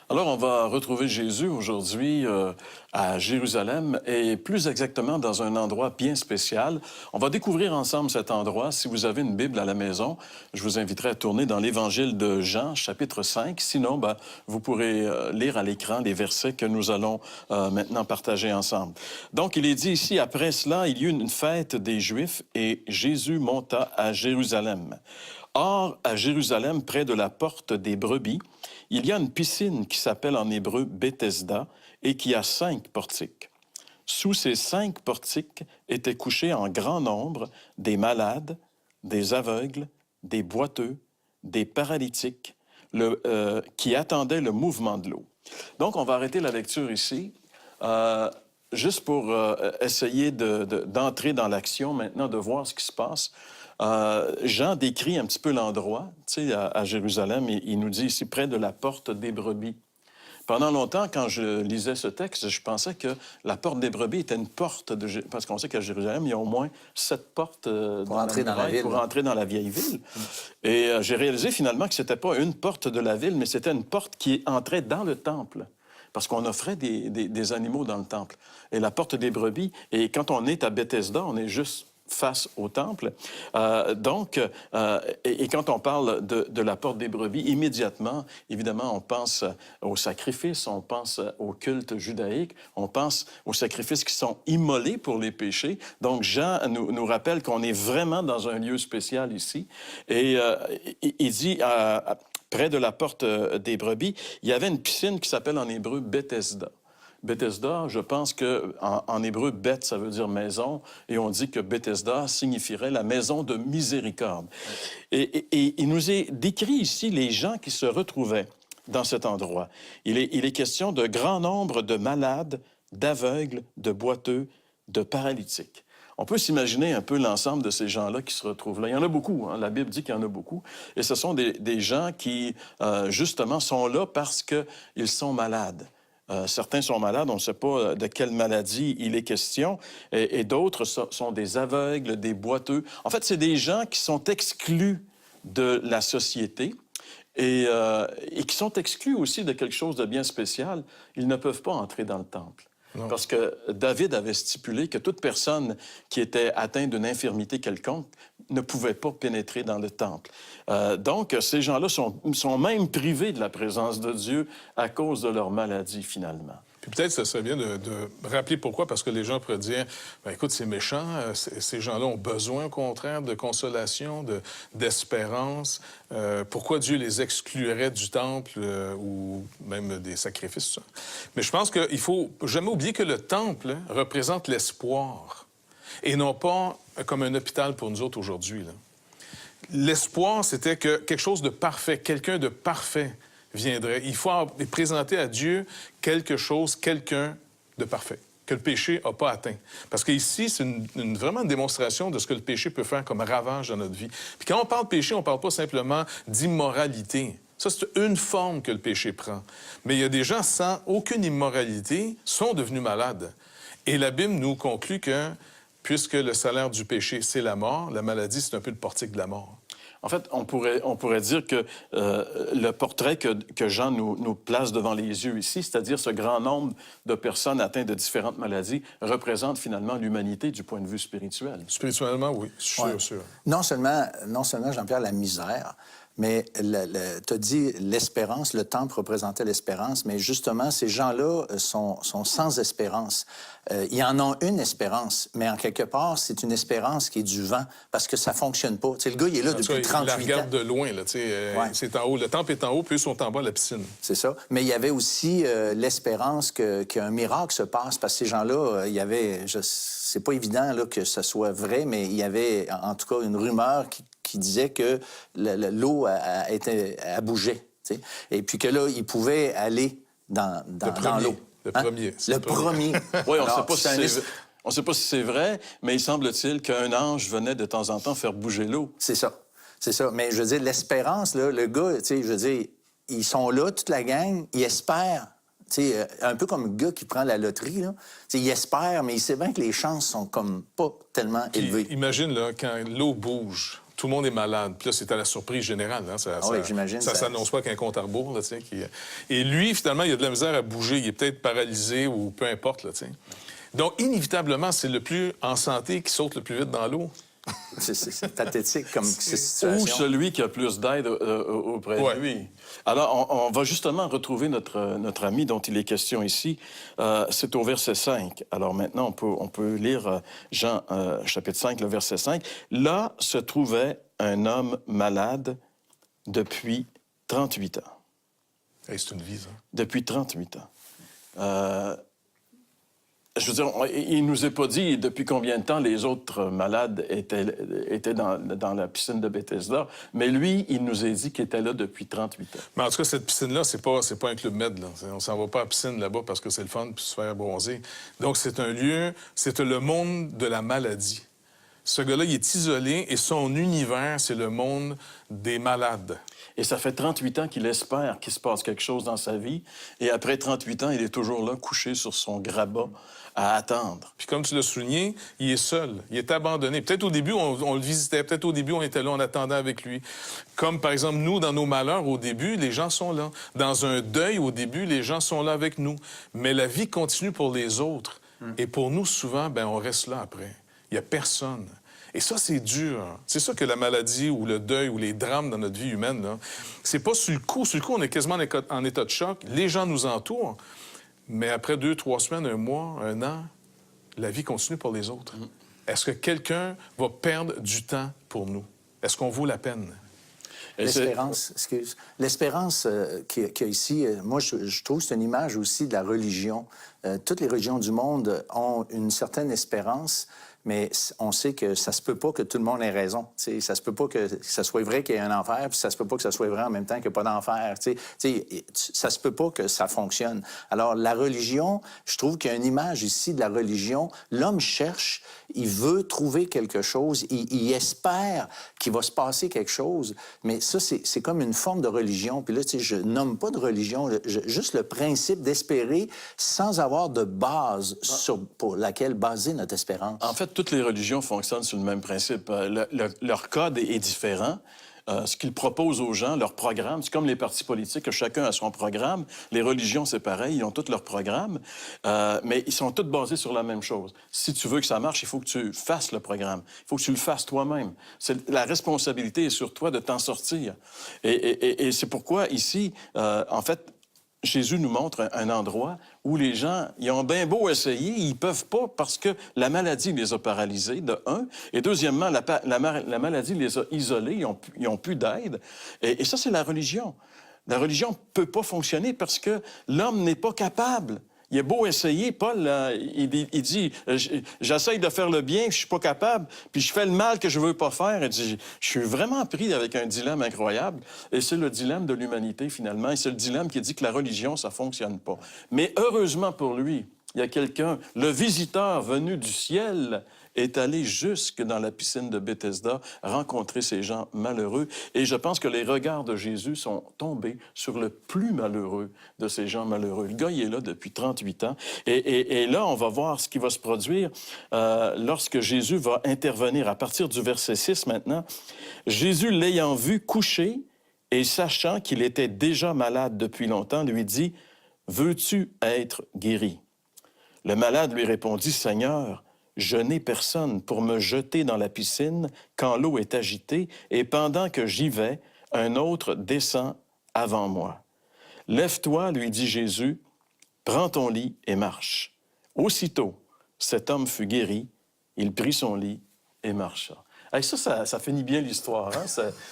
Alors, on va retrouver Jésus aujourd'hui à Jérusalem et plus exactement dans un endroit bien spécial. On va découvrir ensemble cet endroit. Si vous avez une Bible à la maison, je vous inviterai à tourner dans l'Évangile de Jean, chapitre 5. Sinon, vous pourrez lire à l'écran les versets que nous allons maintenant partager ensemble. Donc, il est dit ici, après cela, il y eut une fête des Juifs et Jésus monta à Jérusalem. Or, à Jérusalem, près de la porte des brebis, il y a une piscine qui s'appelle en hébreu Bethesda et qui a 5 portiques. Sous ces 5 portiques étaient couchés en grand nombre des des aveugles, des boiteux, des paralytiques, qui attendaient le mouvement de l'eau. Donc, on va arrêter la lecture ici. Juste pour essayer d'entrer dans l'action maintenant, de voir ce qui se passe. Jean décrit un petit peu l'endroit, tu sais, à Jérusalem, il nous dit ici, près de la porte des brebis. Pendant longtemps, quand je lisais ce texte, je pensais que la porte des brebis était une porte, parce qu'on sait qu'à Jérusalem, il y a au moins 7 portes pour entrer dans la ville. Pour entrer dans la vieille ville. Et j'ai réalisé finalement que ce n'était pas une porte de la ville, mais c'était une porte qui entrait dans le temple. Parce qu'on offrait des animaux dans le temple. Et la porte des brebis, et quand on est à Bethesda, on est juste face au temple. Et quand on parle de la porte des brebis, immédiatement, évidemment, on pense aux sacrifices, on pense au culte judaïque, on pense aux sacrifices qui sont immolés pour les péchés. Donc, Jean nous rappelle qu'on est vraiment dans un lieu spécial ici. Et il dit... près de la porte des brebis, il y avait une piscine qui s'appelle en hébreu Bethesda. Bethesda, je pense qu'en hébreu, Beth, ça veut dire maison, et on dit que Bethesda signifierait la maison de miséricorde. Et il nous est décrit ici les gens qui se retrouvaient dans cet endroit. Il est question de grand nombre de malades, d'aveugles, de boiteux, de paralytiques. On peut s'imaginer un peu l'ensemble de ces gens-là qui se retrouvent là. Il y en a beaucoup, hein? La Bible dit qu'il y en a beaucoup. Et ce sont des gens qui, justement, sont là parce qu'ils sont malades. Certains sont malades, on ne sait pas de quelle maladie il est question, et d'autres sont des aveugles, des boiteux. En fait, c'est des gens qui sont exclus de la société et qui sont exclus aussi de quelque chose de bien spécial. Ils ne peuvent pas entrer dans le temple. Non. Parce que David avait stipulé que toute personne qui était atteinte d'une infirmité quelconque ne pouvait pas pénétrer dans le temple. Donc, ces gens-là sont même privés de la présence de Dieu à cause de leur maladie, finalement. Puis peut-être que ce serait bien de rappeler pourquoi, parce que les gens pourraient dire, écoute, c'est méchant, ces gens-là ont besoin, au contraire, de consolation, d'espérance. Pourquoi Dieu les exclurait du temple ou même des sacrifices, ça? Mais je pense qu'il faut jamais oublier que le temple représente l'espoir et non pas comme un hôpital pour nous autres aujourd'hui. L'espoir, c'était que quelque chose de parfait, quelqu'un de parfait viendrait. Il faut présenter à Dieu quelque chose, quelqu'un de parfait, que le péché n'a pas atteint. Parce qu'ici, c'est vraiment une démonstration de ce que le péché peut faire comme ravage dans notre vie. Puis quand on parle de péché, on ne parle pas simplement d'immoralité. Ça, c'est une forme que le péché prend. Mais il y a des gens sans aucune immoralité sont devenus malades. Et la Bible nous conclut que, puisque le salaire du péché, c'est la mort, la maladie, c'est un peu le portique de la mort. En fait, on pourrait dire que le portrait que Jean nous place devant les yeux ici, c'est-à-dire ce grand nombre de personnes atteintes de différentes maladies, représente finalement l'humanité du point de vue spirituel. Spirituellement, oui, sûr. Non seulement Jean-Pierre, la misère, mais tu as dit l'espérance, le temple représentait l'espérance, mais justement, ces gens-là sont sans espérance. Ils en ont une espérance, mais en quelque part, c'est une espérance qui est du vent, parce que ça ne fonctionne pas. Tu sais, le gars, il est là depuis 38 ans. Il la regarde de loin, là, tu sais, c'est en haut. Le temple est en haut, puis eux sont en bas à la piscine. C'est ça. Mais il y avait aussi l'espérance qu'un miracle se passe, parce que ces gens-là, il y avait... C'est pas évident là, que ce soit vrai, mais il y avait en tout cas une rumeur qui disait que l'eau a bougé. Tu sais? Et puis que là, il pouvait aller dans l'eau. Le premier. Le premier. Oui, on ne sait pas si c'est vrai, mais il semble-t-il qu'un ange venait de temps en temps faire bouger l'eau. C'est ça. C'est ça. Mais je veux dire, l'espérance, là, le gars, tu sais, je veux dire, ils sont là, toute la gang, ils espèrent. T'sais, un peu comme le gars qui prend la loterie, là. Il espère, mais il sait bien que les chances sont comme pas tellement élevées. Imagine, là, quand l'eau bouge, tout le monde est malade. Puis là, c'était la surprise générale. Hein? Oui, j'imagine. Ça s'annonce pas qu'un compte à rebours. Là, et lui, finalement, il a de la misère à bouger. Il est peut-être paralysé ou peu importe. Là, donc, inévitablement, c'est le plus en santé qui saute le plus vite dans l'eau. C'est pathétique comme situation. Ou celui qui a plus d'aide auprès de lui. Alors, on va justement retrouver notre ami dont il est question ici. C'est au verset 5. Alors maintenant, on peut lire Jean chapitre 5, le verset 5. Là se trouvait un homme malade depuis 38 ans. Hey, c'est une vie, ça. Depuis 38 ans. Je veux dire, il nous est pas dit depuis combien de temps les autres malades étaient dans la piscine de Bethesda, mais lui, il nous a dit qu'il était là depuis 38 ans. Mais en tout cas, cette piscine-là, c'est pas un club med. Là. On s'en va pas à la piscine là-bas parce que c'est le fun puis se faire bronzer. Donc, c'est un lieu, c'est le monde de la maladie. Ce gars-là, il est isolé et son univers, c'est le monde des malades. Et ça fait 38 ans qu'il espère qu'il se passe quelque chose dans sa vie. Et après 38 ans, il est toujours là, couché sur son grabat, à attendre. Puis comme tu l'as souligné, il est seul, il est abandonné. Peut-être au début, on le visitait, peut-être au début, on était là, on attendait avec lui. Comme par exemple, nous, dans nos malheurs, au début, les gens sont là. Dans un deuil, au début, les gens sont là avec nous. Mais la vie continue pour les autres. Et pour nous, souvent, on reste là après. Il n'y a personne. Et ça, c'est dur. C'est ça que la maladie ou le deuil ou les drames dans notre vie humaine, là, c'est pas sur le coup. Sur le coup, on est quasiment en état de choc. Les gens nous entourent. Mais après 2, 3 semaines, 1 mois, 1 an, la vie continue pour les autres. Est-ce que quelqu'un va perdre du temps pour nous? Est-ce qu'on vaut la peine? L'espérance, excuse. L'espérance qu'il y a ici, moi, je trouve que c'est une image aussi de la religion. Toutes les religions du monde ont une certaine espérance, mais on sait que ça se peut pas que tout le monde ait raison. T'sais, ça se peut pas que ça soit vrai qu'il y ait un enfer, puis ça se peut pas que ça soit vrai en même temps qu'il n'y a pas d'enfer. Ça se peut pas que ça fonctionne. Alors, la religion, je trouve qu'il y a une image ici de la religion. L'homme cherche, il veut trouver quelque chose, il espère qu'il va se passer quelque chose, mais ça, c'est comme une forme de religion. Puis là, je nomme pas de religion, juste le principe d'espérer sans avoir de base pour laquelle baser notre espérance. En fait, toutes les religions fonctionnent sur le même principe. Leur code est différent. Ce qu'ils proposent aux gens, leur programme, c'est comme les partis politiques, chacun a son programme. Les religions, c'est pareil, ils ont tous leur programme, mais ils sont tous basés sur la même chose. Si tu veux que ça marche, il faut que tu fasses le programme. Il faut que tu le fasses toi-même. La responsabilité est sur toi de t'en sortir. Et c'est pourquoi, ici, en fait, Jésus nous montre un endroit où les gens, ils ont bien beau essayer, ils peuvent pas parce que la maladie les a paralysés, de un. Et deuxièmement, la maladie les a isolés, ils ont plus d'aide. Et ça, c'est la religion. La religion peut pas fonctionner parce que l'homme n'est pas capable. Il est beau essayer, Paul, il dit « J'essaye de faire le bien, je suis pas capable, puis je fais le mal que je veux pas faire. » Il dit « Je suis vraiment pris avec un dilemme incroyable. » Et c'est le dilemme de l'humanité, finalement. Et c'est le dilemme qui dit que la religion, ça fonctionne pas. Mais heureusement pour lui, il y a quelqu'un, le visiteur venu du ciel, est allé jusque dans la piscine de Bethesda rencontrer ces gens malheureux. Et je pense que les regards de Jésus sont tombés sur le plus malheureux de ces gens malheureux. Le gars, il est là depuis 38 ans. Et là, on va voir ce qui va se produire lorsque Jésus va intervenir. À partir du verset 6 maintenant, Jésus, l'ayant vu couché et sachant qu'il était déjà malade depuis longtemps, lui dit, « Veux-tu être guéri? » Le malade lui répondit, « Seigneur, je n'ai personne pour me jeter dans la piscine quand l'eau est agitée, et pendant que j'y vais, un autre descend avant moi. Lève-toi, lui dit Jésus, prends ton lit et marche. Aussitôt, cet homme fut guéri, il prit son lit et marcha. » Hey, ça finit bien l'histoire. Hein?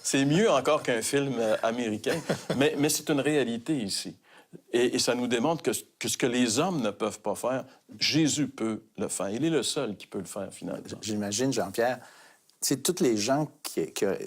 C'est mieux encore qu'un film américain, mais c'est une réalité ici. Et ça nous démontre que ce que les hommes ne peuvent pas faire, Jésus peut le faire. Il est le seul qui peut le faire, finalement. J'imagine, Jean-Pierre, tu sais, toutes les gens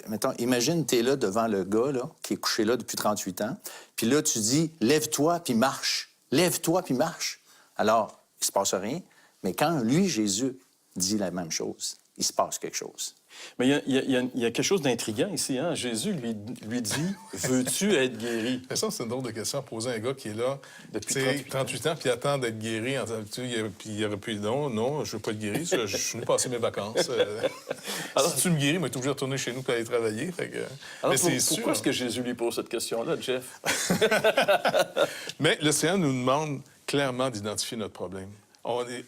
mettons, imagine, tu es là devant le gars là, qui est couché là depuis 38 ans, puis là, tu dis, lève-toi, puis marche. Lève-toi, puis marche. Alors, il se passe rien, mais quand lui, Jésus, dit la même chose, il se passe quelque chose. Mais il y a quelque chose d'intriguant ici. Hein? Jésus lui dit, veux-tu être guéri? Ça, c'est une drôle de question à poser à un gars qui est là Depuis tu sais, 38 ans, puis attend d'être guéri. Puis il aurait pu dire non, je veux pas être guéri, je suis venu passer mes vacances. Alors, si tu me guéris, moi, tu es obligé de retourner chez nous pour aller travailler. alors Mais c'est pourquoi sûr. est-ce que Jésus lui pose cette question-là, Jeff? Mais le Seigneur nous demande clairement d'identifier notre problème.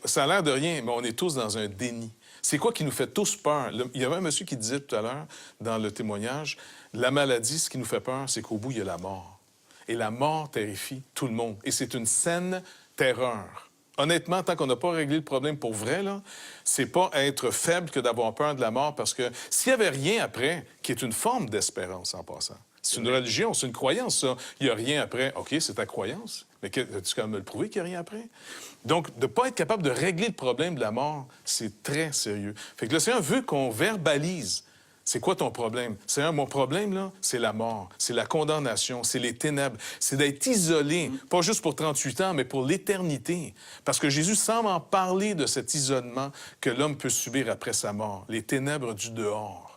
Ça a l'air de rien, mais on est tous dans un déni. C'est quoi qui nous fait tous peur? Il y avait un monsieur qui disait tout à l'heure, dans le témoignage, la maladie, ce qui nous fait peur, c'est qu'au bout, il y a la mort. Et la mort terrifie tout le monde. Et c'est une saine terreur. Honnêtement, tant qu'on n'a pas réglé le problème pour vrai, là, c'est pas être faible que d'avoir peur de la mort, parce que s'il n'y avait rien après, qui est une forme d'espérance en passant, c'est une religion, c'est une croyance, ça. Il n'y a rien après. OK, c'est ta croyance. Mais tu quand même me le prouver qu'il n'y a rien après? Donc, de ne pas être capable de régler le problème de la mort, c'est très sérieux. Fait que le Seigneur veut qu'on verbalise. C'est quoi ton problème? Seigneur, mon problème, là, c'est la mort, c'est la condamnation, c'est les ténèbres, c'est d'être isolé, pas juste pour 38 ans, mais pour l'éternité. Parce que Jésus semble en parler de cet isolement que l'homme peut subir après sa mort, les ténèbres du dehors.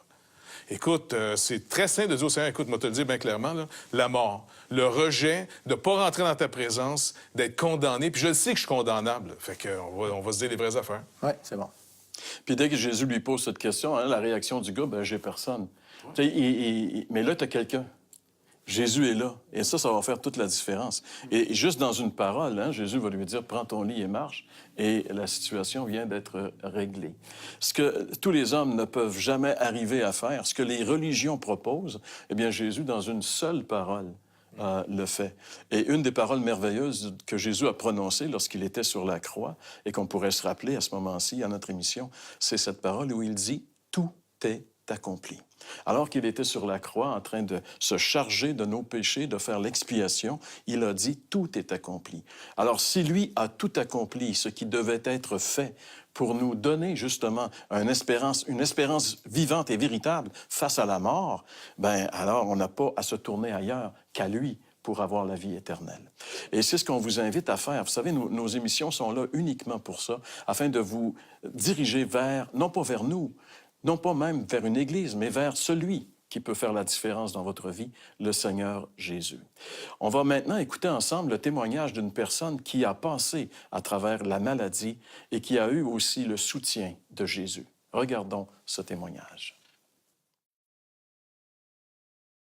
Écoute, c'est très simple de dire au Seigneur, écoute, moi te le dire bien clairement, là, la mort, le rejet, de ne pas rentrer dans ta présence, d'être condamné. Puis je le sais que je suis condamnable. Fait qu'on va se dire les vraies affaires. Oui, c'est bon. Puis dès que Jésus lui pose cette question, hein, la réaction du gars, ben j'ai personne. Tu sais, mais là, tu as quelqu'un. Jésus est là. Et ça va faire toute la différence. Et juste dans une parole, hein, Jésus va lui dire, prends ton lit et marche. Et la situation vient d'être réglée. Ce que tous les hommes ne peuvent jamais arriver à faire, ce que les religions proposent, eh bien, Jésus, dans une seule parole, le fait. Et une des paroles merveilleuses que Jésus a prononcées lorsqu'il était sur la croix, et qu'on pourrait se rappeler à ce moment-ci, à notre émission, c'est cette parole où il dit « Tout est accompli ». Alors qu'il était sur la croix en train de se charger de nos péchés, de faire l'expiation, il a dit « Tout est accompli ». Alors si lui a tout accompli, ce qui devait être fait pour nous donner justement une espérance vivante et véritable face à la mort, ben alors on n'a pas à se tourner ailleurs qu'à lui pour avoir la vie éternelle. Et c'est ce qu'on vous invite à faire. Vous savez, nos émissions sont là uniquement pour ça, afin de vous diriger vers, non pas vers nous, non pas même vers une église, mais vers celui qui peut faire la différence dans votre vie, le Seigneur Jésus. On va maintenant écouter ensemble le témoignage d'une personne qui a passé à travers la maladie et qui a eu aussi le soutien de Jésus. Regardons ce témoignage.